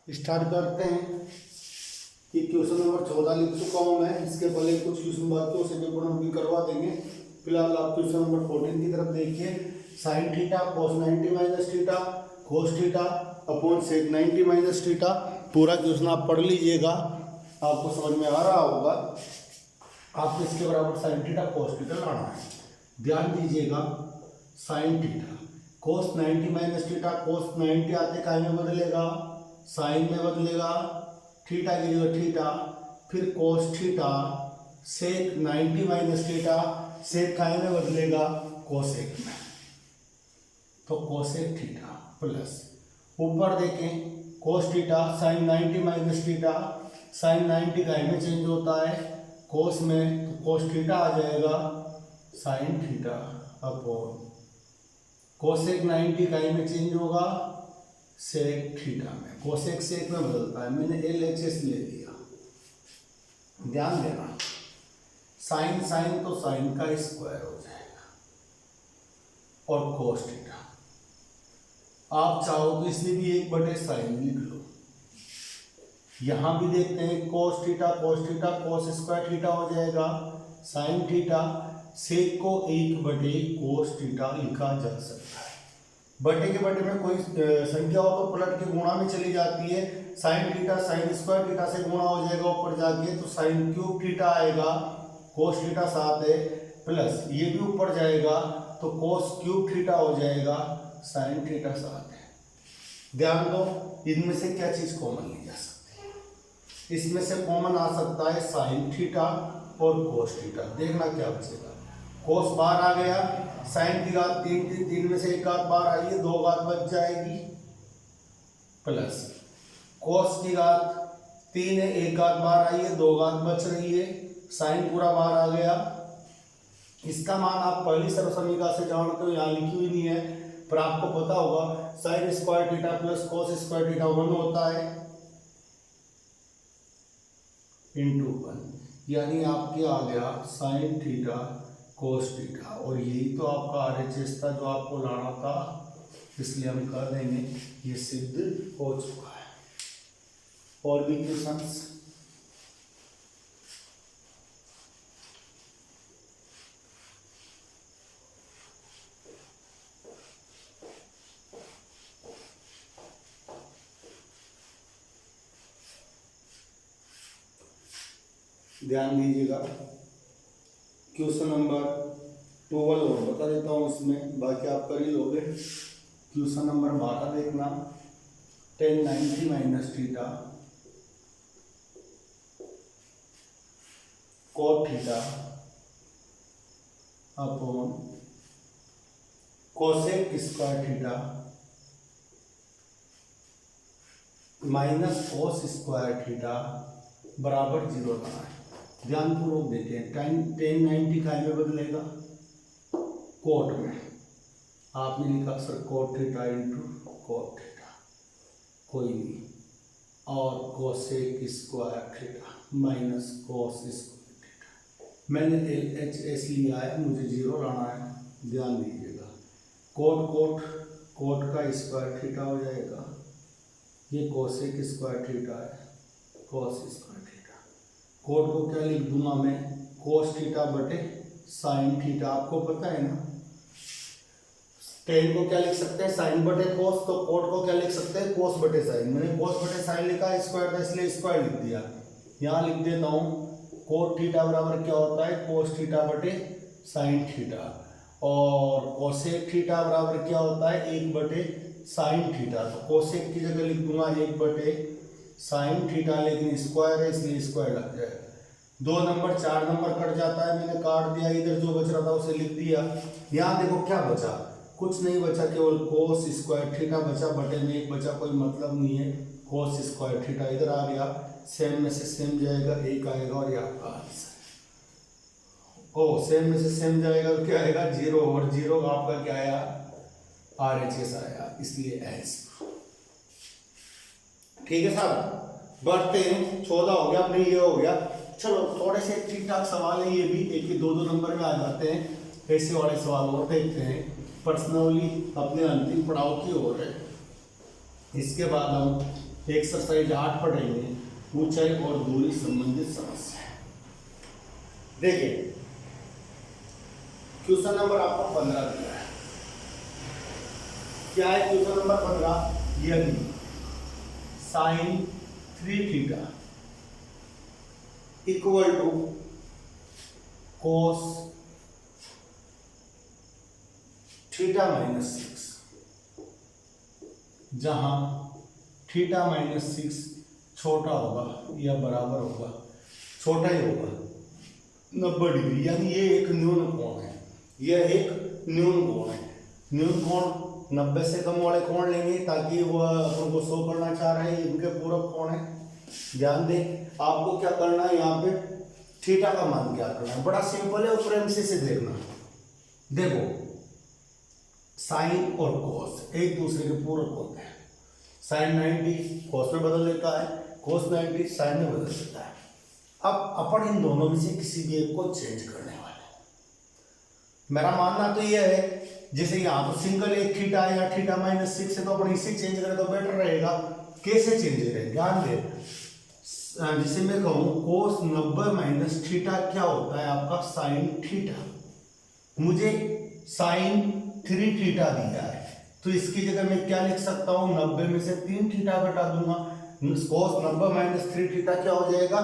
Start करते हैं कि क्वेश्चन नंबर 14 लिख चुका हूँ मैं। इसके पहले कुछ क्वेश्चन बाकी उसे पेपर में भी करवा देंगे। फिलहाल आप क्वेश्चन नंबर 14 की तरफ देखिए। Sine theta cos 90 minus theta cos theta upon sec 90 minus theta. पूरा क्वेश्चन आप पढ़ लीजिएगा, आपको समझ में आ रहा होगा। आपको इसके बराबर साइन थीटा कोस थीटा लाना है। ध्यान दीजिएगा, sine theta cos 90 minus theta, cos 90 आते काय में बदलेगा, साइन में बदलेगा, थीटा की जगह थीटा, फिर cos theta sec 90 minus theta, sec काय में बदलेगा, कोसेक में, तो कोसेक थीटा प्लस ऊपर देखें cos theta sine 90 minus theta, sine 90 काय में चेंज होता है, कोस में, तो कोस थीटा आ जाएगा साइन थीटा अपॉन कोसेक 90 काय में चेंज होगा, सेक थीटा में, कोसेक सेक में बदलता है। मैंने LHS ले लिया, ध्यान देना। साइन साइन तो साइन का स्क्वायर हो जाएगा और कोस थीटा। आप चाहो तो इसमें भी 1/साइन लिख लो। यहां भी देखते हैं cos theta cos square theta हो जाएगा, साइन थीटा, सेक को 1/कोस थीटा लिखा जा सकता है। बटे के बटे में कोई संख्या हो तो पलट के गुणा में चली जाती है। Sine theta sine square theta से गुणा हो जाएगा ऊपर जाके, तो साइन क्यूब थीटा आएगा, कोस थीटा साथ है, प्लस ये भी ऊपर जाएगा तो कोस क्यूब थीटा हो जाएगा, साइन थीटा साथ है। ध्यान दो, इनमें से क्या चीज कॉमन ली जा सकती है? इसमें से कॉमन आ सकता है साइन थीटा और कोस थीटा। देखना क्या बचेगा, कोस बाहर आ गया, साइन की घात 3 में से एक घात बाहर आई है, 2 घात बच जाएगी, प्लस कोस की घात 3 है, 1 घात बाहर आई है, 2 घात बच रही है, साइन पूरा बाहर आ गया। इसका मान आप पहली सर्वसमीका से जानते हो, यहाँ लिखी हुई नहीं है, पर आपको पता होगा sine square theta plus cos square theta 1 होता है इंटू 1, यानी आपके आ गया साइन थीटा कोस थीटा। और यही तो आपका RHS था जो आपको लाना था, इसलिए हम कर देंगे, ये सिद्ध हो चुका है। और भी क्वेश्चंस? ध्यान दीजिएगा, क्वेश्चन नंबर 12 और बता देता हूँ इसमें, बाकी आप कर ही लोगे। क्वेश्चन नंबर 12 देखना, tan 90 minus theta cot theta upon cosec square theta minus cos square theta बराबर 0 लाना है। ध्यानपूर्वक देखें, tan 90 काय में बदलेगा, कोट में। आपने लिखा sir cot theta into cot theta, कोई नहीं, और cosec square theta minus cos square theta. मैंने LHS लिया है, मुझे 0 लाना है। ध्यान दीजिएगा, कोट का स्क्वायर थीटा हो जाएगा, ये कोसेक स्क्वायर थीटा है, कोस स्क्वायर थीटा। कोट को क्या लिख दूंगा मैं, कोस थीटा बटे साइन थीटा। आपको पता है ना, टेन को क्या लिख सकते हैं, साइन बटे कोस, तो कोट को क्या लिख सकते हैं, कोस बटे साइन। मैंने कोस बटे साइन लिखा, स्क्वायर था इसलिए स्क्वायर लिख दिया। यहाँ लिख देता हूँ, कोट थीटा बराबर क्या होता है, कोस थीटा बटे साइन थीटा, और कोसेक थीटा बराबर क्या होता है, 1/साइन थीटा। तो कोसेक की जगह लिख दूंगा 1/साइन थीटा, लेकिन स्क्वायर है इसलिए स्क्वायर लग जाएगा। 2 नंबर 4 नंबर कट जाता है, मैंने काट दिया, इधर जो बच रहा था उसे लिख दिया। यहाँ देखो क्या बचा, कुछ नहीं बचा, केवल कोस स्क्वायर थीटा बचा, बटे में 1 बचा, कोई मतलब नहीं है। कोस स्क्वायर थीटा इधर आ गया, सेम में से सेम जाएगा, 1 आएगा, और ये आपका आंसर। ओ सेम में से सेम जाएगा तो क्या आएगा, 0, और 0 आपका क्या आया, RHS आया, इसलिए S। ठीक है साहब, बढ़ते हैं। 14 हो गया, अपने ये हो गया। चलो थोड़े से ठीक ठाक सवाल है, ये भी 1-2 नंबर में आ जाते हैं। ऐसे वाले सवाल और देखते हैं पर्सनली अपने अंतिम पड़ाव की ओर है। इसके बाद हम एक्सरसाइज 8 पढ़ेंगे, ऊंचाई और दूरी संबंधित समस्या। देखिए क्वेश्चन नंबर आपको 15 दिया है। क्या है क्वेश्चन नंबर 15? यदि sine 3 theta equal to cos theta minus 6, जहां थीटा माइनस 6 छोटा होगा या बराबर होगा, छोटा ही होगा 90 डिग्री, यानी ये एक न्यून कोण है, यह एक न्यून कोण है। न्यून कोण 90 से कम वाले कोण लेंगे ताकि वह अपन को शो करना चाह रहे हैं इनके पूरक कोण है। ध्यान दें, आपको क्या करना है, यहाँ पे थीटा का मान क्या करना है, बड़ा सिंपल है, ऊपर एमसी से देखना। देखो साइन और कोस एक दूसरे के पूरक होते हैं। साइन 90 कोस में बदल देता है, कोस 90 साइन में बदल देता है। अब अपन इन दोनों में से किसी भी एक को चेंज करने वाले हैं। मेरा मानना तो यह है, जैसे यहाँ पर सिंगल एक थीटा या थीटा माइनस 6 है, तो अपन इसे चेंज करें तो बेटर रहेगा। कैसे चेंज करें, ध्यान दे, जिसे मैं कहूँ कोस 90 माइनस थीटा क्या होता है आपका साइन थीटा। मुझे साइन 3 थीटा दिया है, तो इसकी जगह मैं क्या लिख सकता हूँ, 90 में से 3 थीटा घटा दूंगा। कोस 90 माइनस 3 थीटा क्या हो जाएगा,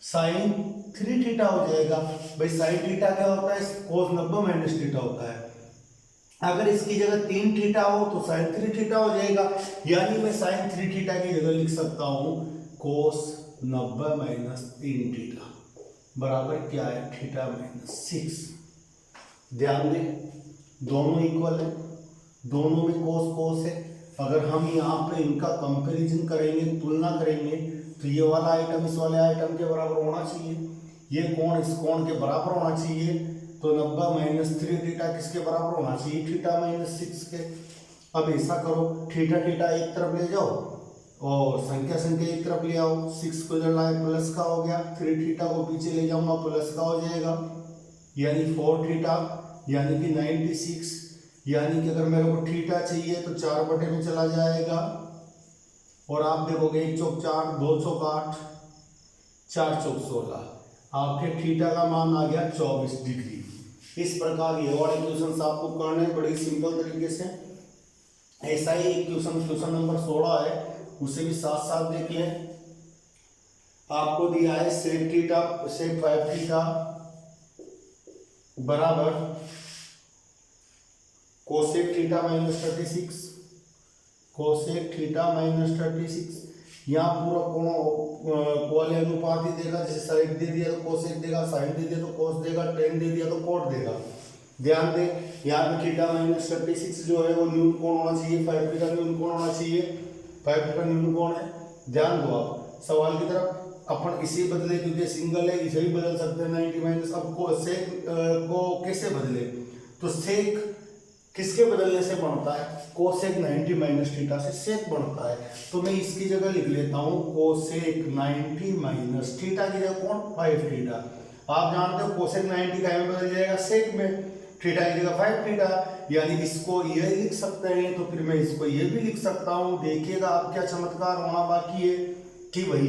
साइन 3 थीटा हो जाएगा। भाई साइन थीटा क्या होता है, कोस 90 माइनस थीटा होता है। अगर इसकी जगह 3 थीटा हो तो साइन 3 थीटा हो जाएगा, यानी मैं साइन 3 थीटा की जगह लिख सकता हूँ कोस 90 माइनस 3 थीटा बराबर क्या है, थीटा माइनस 6। ध्यान दें, दोनों इक्वल है, दोनों में कोस कोस है। अगर हम यहाँ पे इनका कंपैरिजन करेंगे, तुलना करेंगे, तो ये वाला आइटम इस वाले आइटम के बराबर होना चाहिए, ये कोण इस कोण के बराबर होना चाहिए। तो 90 माइनस 3 थीटा किसके बराबर होना चाहिए, थीटा माइनस 6 के। अब ऐसा करो, थीटा थीटा एक तरफ ले जाओ और संख्या संख्या एक तरफ ले आओ। 6 को इधर लाए प्लस का हो गया, 3 थीटा को पीछे ले जाऊंगा प्लस का हो जाएगा, यानी 4 थीटा यानी कि 96। यानी कि अगर मेरे को थीटा चाहिए तो 4 बटे में चला जाएगा, और आप देखोगे 1 चौक 4, 2 चौक 8, 4 चौक 16, आपके थीटा का मान आ गया 24 डिग्री। इस प्रकार ये वाले क्वेश्चन आपको करने हैं बड़ी सिंपल तरीके से। ऐसा ही एक क्वेश्चन नंबर 16 है, उसे भी साथ साथ देख लें। आपको दिया है सेक थीटा सेक 5 थीटा बराबर cosec theta minus 36, cosec theta minus 36। यहाँ पूरा कोण वाले अनुपात ही देगा, जैसे साइड दे दिया तो कोसेक देगा, साइन दे दिया तो कोस देगा, टेन दे दिया तो कोट देगा। ध्यान दें, यहाँ पे थीटा माइनस 36 जो है वो न्यून कोण होना चाहिए, 5 थीटा न्यून कोण होना चाहिए, 5 थीटा न्यून कोण है। ध्यान दो आप सवाल की तरफ, अपन इसे बदले क्योंकि सिंगल है, इसे भी बदल सकते हैं 90 माइनस। अब सेक को कैसे बदले, तो सेक किसके बदलने से बनता है, कोसेक 90 माइनस थीटा से सेक बनता है। तो मैं इसकी जगह लिख लेता हूँ कोसेक 90 माइनस थीटा की जगह कौन 5 थीटा। आप जानते हो कोसेक 90 का में बदल जाएगा सेक में, थीटा की जगह 5 थीटा, यानी इसको ये लिख सकते हैं, तो फिर मैं इसको ये भी लिख सकता हूँ। देखिएगा आप क्या चमत्कार होना बाकी है कि भाई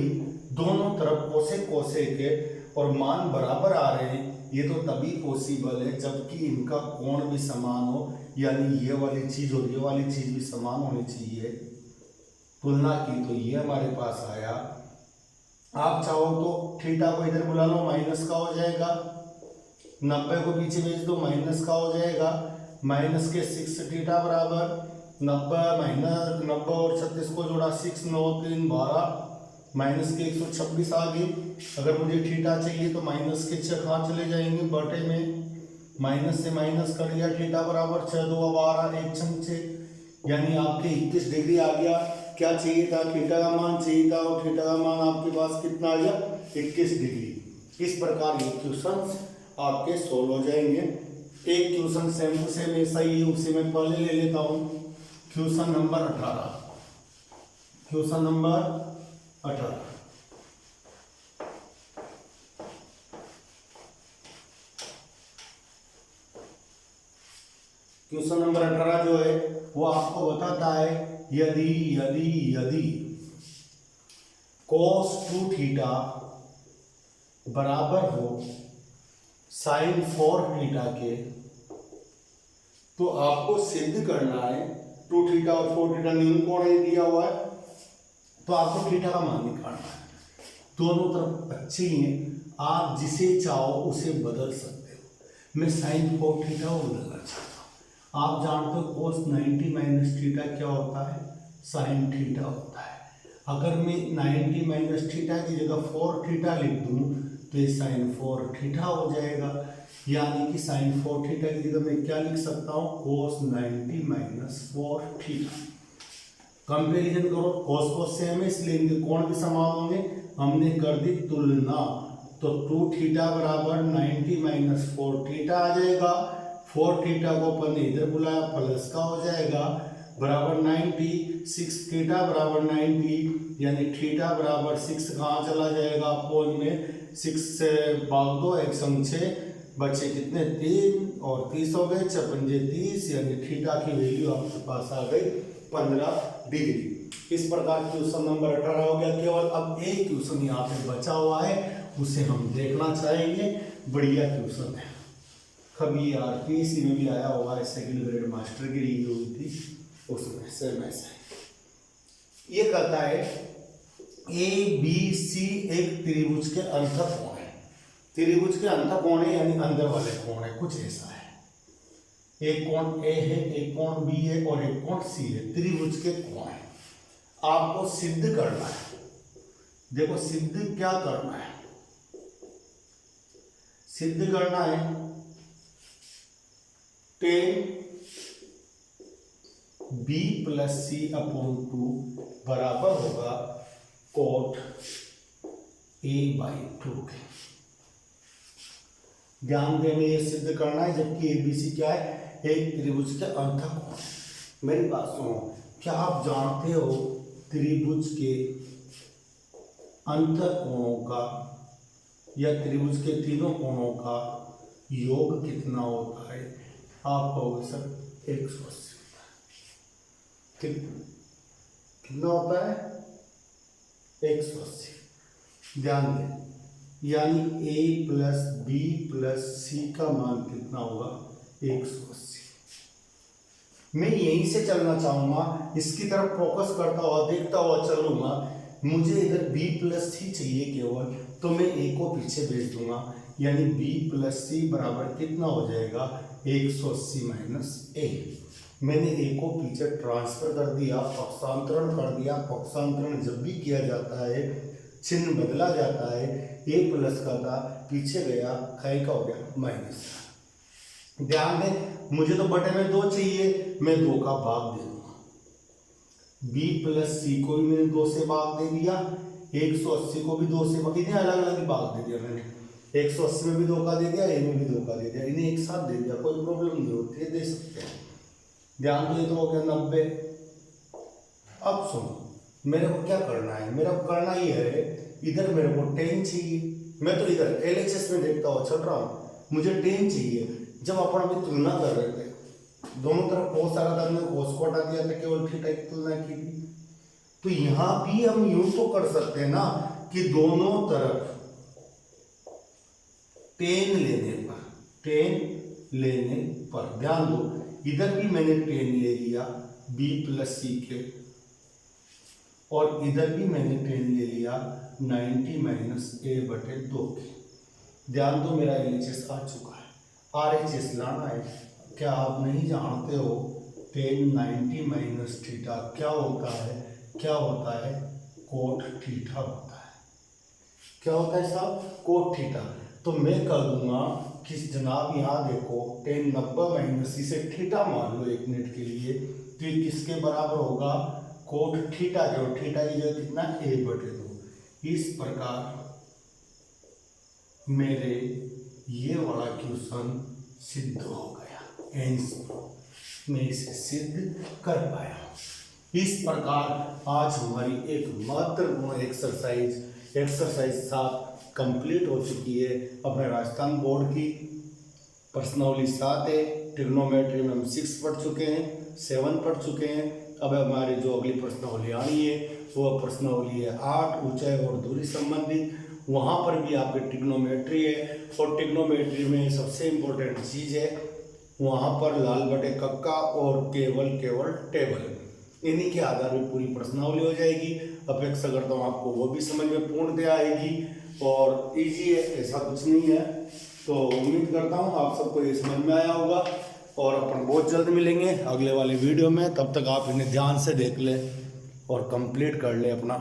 दोनों तरफ कोसेक कोसेक है और मान बराबर आ रहे हैं। ये तो तभी पॉसिबल है जबकि इनका कोण भी समान हो, यानी ये वाली चीज और ये वाली चीज भी समान होनी चाहिए। तुलना की तो ये हमारे पास आया। आप चाहो तो थीटा को इधर बुला लो, माइनस का हो जाएगा, 90 को पीछे भेज दो, माइनस का हो जाएगा, माइनस के 6 थीटा बराबर 90 माइनस 90 और 36 को जोड़ा 6 9 3 12 माइनस के 126 आ गई। अगर मुझे थीटा चाहिए तो माइनस के 6 कहाँ चले जाएंगे, बटे में माइनस से माइनस कर लिया, थीटा बराबर 6 2 12 1 6, यानी आपके 21 डिग्री आ गया। क्या चाहिए था, थीटा का मान चाहिए था, और थीटा का मान आपके पास कितना आ गया 21 डिग्री। इस प्रकार ये क्वेश्चन आपके सोल्व हो जाएंगे। एक क्वेश्चन सेम टू सेम ऐसा ही है, उसे मैं पहले ले लेता हूँ। Question number 18, question number 18 question number 18 जो है वो आपको बताता है यदि यदि यदि cos 2 थीटा बराबर हो sin 4 थीटा के, तो आपको सिद्ध करना है 2 थीटा और 4 थीटा न्यून कोण है दिया हुआ है, तो आपको थीटा का मान निकालना है। दोनों तरफ अच्छे ही हैं, आप जिसे चाहो उसे बदल सकते हो। मैं sin 4 थीटा को बदलना चाहता हूँ। आप जानते हो cos 90 माइनस थीटा क्या होता है, sin थीटा होता है। अगर मैं 90 माइनस थीटा की जगह 4 थीटा लिख दूँ तो ये sin 4 थीटा हो जाएगा, यानी कि sin 4 थीटा की जगह मैं क्या लिख सकता हूँ, cos 90 माइनस 4 थीटा। कंपेरिजन करो, cos cos सेम है इसलिए इनके कोण भी समान होंगे, हमने कर दी तुलना, तो 2 थीटा बराबर 90 माइनस 4 थीटा आ जाएगा। 4 थीटा को अपन ने इधर बुलाया, प्लस का हो जाएगा, बराबर 90, 6 थीटा बराबर 90, यानी थीटा बराबर 6 कहाँ चला जाएगा, अपोन में 6 से भाग दो, 1 संग 6 बचे कितने 3 और 30 हो गए, 6 पंजे 30, यानी थीटा की वैल्यू आपके पास आ गई 15 डिग्री। इस प्रकार क्वेश्चन नंबर 18 हो गया। केवल अब एक क्वेश्चन यहाँ पे बचा हुआ है, उसे हम देखना चाहेंगे। बढ़िया क्वेश्चन है, कभी आरपीएससी में भी आया हुआ है, सेकंड ग्रेड मास्टर की ली हुई थी, उसमें सेम ऐसा ये कहता है ए बी सी एक त्रिभुज के अंतःकोण है। त्रिभुज के अंतःकोण है यानी अंदर वाले कोण है, कुछ ऐसा है। एक कोण ए है, एक कोण बी है और एक कोण सी है, त्रिभुज के कोण है। आपको सिद्ध करना है। देखो सिद्ध क्या करना है, सिद्ध करना है tan b प्लस सी अपॉन 2 बराबर होगा cot a बाई 2 के। ध्यान देने ये सिद्ध करना है, जबकि एबीसी क्या है, एक त्रिभुज के अंतःकोण है। मेरी बात सुनो, क्या आप जानते हो त्रिभुज के अंतःकोणों का या त्रिभुज के तीनों कोणों का योग कितना होता है? आप कहोगे सर 180 होता है। कितना होता है? 180। ध्यान दें, यानी a प्लस बी प्लस सी का मान कितना होगा? 180। मैं यहीं से चलना चाहूंगा, इसकी तरफ फोकस करता हुआ देखता हुआ चलूंगा। मुझे इधर b प्लस सी चाहिए केवल, तो मैं a को पीछे भेज दूंगा, यानी b प्लस सी बराबर कितना हो जाएगा? 180 माइनस a। मैंने a को पीछे ट्रांसफर कर दिया, पक्षांतरण कर दिया। पक्षांतरण जब भी किया जाता है चिन्ह बदला जाता है, a प्लस का था पीछे गया, खाई का हो गया माइनस। ध्यान दें, मुझे तो बटे में 2 चाहिए, मैं 2 का भाग दे दूंगा। b प्लस सी को भी मैंने 2 से भाग दे दिया, 180 को भी 2 से भाग, इन्हें अलग अलग भाग दे दिया मैंने। 180 में भी 2 का दे दिया, a में भी 2 का दे दिया, इन्हें एक साथ दे दिया, कोई प्रॉब्लम नहीं होती है, दे सकते हैं। ध्यान दो, ये तो हो गया 90। अब सुनो, मेरे को क्या करना है? मेरा करना ये है, इधर मेरे को 10 चाहिए। मैं तो इधर LHS में देखता हुआ चल रहा हूँ, मुझे 10 चाहिए। जब अपन अभी तुलना कर रहे थे, दोनों तरफ बहुत सारा था, मैंने cos को हटा दिया था, केवल थीटा की तुलना की थी। तो यहां भी हम यूं तो कर सकते हैं ना कि दोनों तरफ 10 लेने पर ध्यान दो, इधर भी मैंने 10 ले लिया b प्लस सी के, और इधर भी मैंने 10 ले लिया 90 माइनस a बटे 2 के। ध्यान दो, मेरा LHS आ चुका है, RHS लाना है। क्या आप नहीं जानते हो 10 90 माइनस थीटा क्या होता है? क्या होता है? कोट थीटा होता है। क्या होता है साहब? Cot theta. तो मैं कर दूंगा कि जनाब यहाँ देखो 10 90 माइनस इसे थीटा मान लो 1 मिनट के लिए, तो ये किसके बराबर होगा? कोट थीटा के, और थीटा की जगह कितना? a बटे 2। इस प्रकार मेरे ये वाला क्वेश्चन सिद्ध हो गया, मैं इसे सिद्ध कर पाया। इस प्रकार आज हमारी एक महत्वपूर्ण एक्सरसाइज 7 कंप्लीट हो चुकी है। अपने राजस्थान बोर्ड की प्रश्नावली 7 है। ट्रिग्नोमेट्री में हम 6 पढ़ चुके हैं, 7 पढ़ चुके हैं। अब हमारी जो अगली प्रश्नावली आनी है वो प्रश्नावली है 8 ऊंचाई और दूरी संबंधित। वहाँ पर भी आपकी ट्रिग्नोमेट्री है और ट्रिग्नोमेट्री में सबसे इम्पोर्टेंट चीज़ है वहाँ पर लाल बटे कक्का और केवल टेबल, इन्हीं के आधार पर पूरी प्रश्नावली हो जाएगी। अपेक्षा करता हूँ आपको वो भी समझ में पूर्णतया आएगी और इजी है, ऐसा कुछ नहीं है। तो उम्मीद करता हूँ आप सबको ये समझ में आया होगा और अपन बहुत जल्द मिलेंगे अगले वाले वीडियो में। तब तक आप इन्हें ध्यान से देख लें और कंप्लीट कर लें अपना